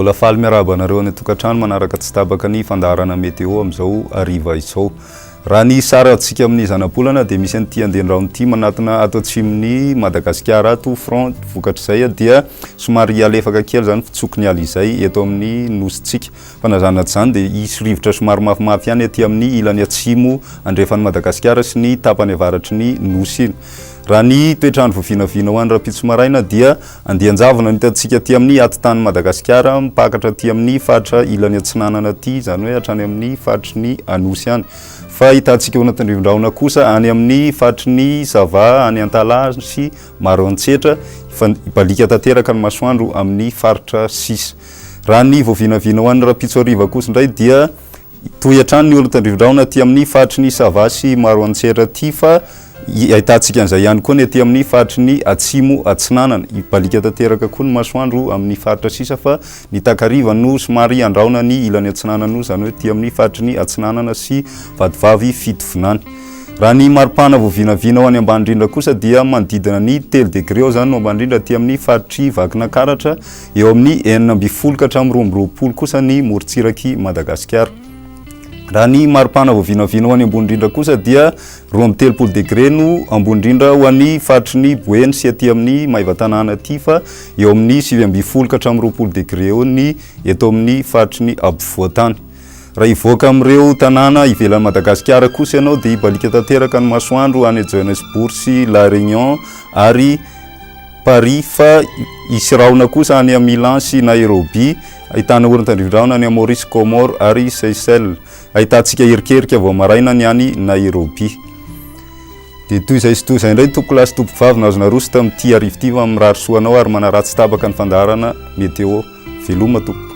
Mbola faly miaraba anareo ny tokantrano manaraka tsy tabaka ny fandaharana météo amizao ariva izao. Raha ny sara atsika amin'ny zanapolana dia misy an'ity andendrano ity manatona ato atsimon'ny Madagasikara ato front vokatr'izay dia somary alefaka kely zany fitsokony ala izay eto amin'ny nositsika. Fanazana zany dia isy rivotra somary mafimafy ihany aty amin'ny ilany atsimo andrefan'ny Madagasikara sy ny tapany avaratry ny nosy iny. Raha ny toetrandro voavinavina ho an'ny rapitso maraina dia andianjavona nitantsika aty amin'ny atitany Madagasikara mipakatra aty amin'ny faritra ilany atsinanana aty zany hoe hatrany amin'ny faritry ny anosy ihany. Fa hitantsika ho anatin'ny rivo-drahona kosa any amin'ny faritry ny Sava, any Antala sy Maroantsetra balika tanteraka ny masoandro amin'ny faritra 6. Raha ny voavinavina ho an'ny rapitso ariva kosa indray dia toy hatrany ny olotan'ny rivo-drahona aty amin'ny faritry ny Sava sy Maroantsetra aty fa ahitantsika an'izay ihany koa ny aty amin'ny faritry ny atsimo atsinanana balika tanteraka koa ny masoandro amin'ny faritra sisa fa ny takariva no somary andraona ny ilany atsinanana no zany hoe aty amin'ny faritry ny atsinanana sy vadivavy fitovinany. Raha ny maripana voavinavina ho any ambany indrindra kosa dia manodidina ny 3 degré eo zany no ambany indrindra aty amin'ny faritry Vakinakaratra eo amin'ny 9 ka hatramin'ny 12 kosa ny morontsiraky Madagasikara. Raha ny maripana voavinavina ho any ambony indrindra kosa dia 13 degré no ambony indrindra ho an'ny faritry ny Boeny sy aty amin'ny Maivatanana aty fa eo amin'ny 9 ka hatramin'ny 20 degré eo ny eto amin'ny faritry ny Ampovoatany. Raha ivoaka amin'ireo tanàna ivelan'ny Madagasikara kosa ianao dia balika tanteraka ny masoandro any Johannesburg sy La Réunion ary Paris fa isy rahona kosa any Milan sy Nairobi, ahitana orotan'ny rivo-drahona any Maurice, Comore ary Seychelles. Ahitantsika erikerika vao maraina ny any Nairobi. Dia toy izay sy toy izay indray tompolasy tompovavy nazona roso tamin'ity arivo ity fa mirary soanao ary manaratsy tabaka ny fandaharana météo. Veloma tompoko.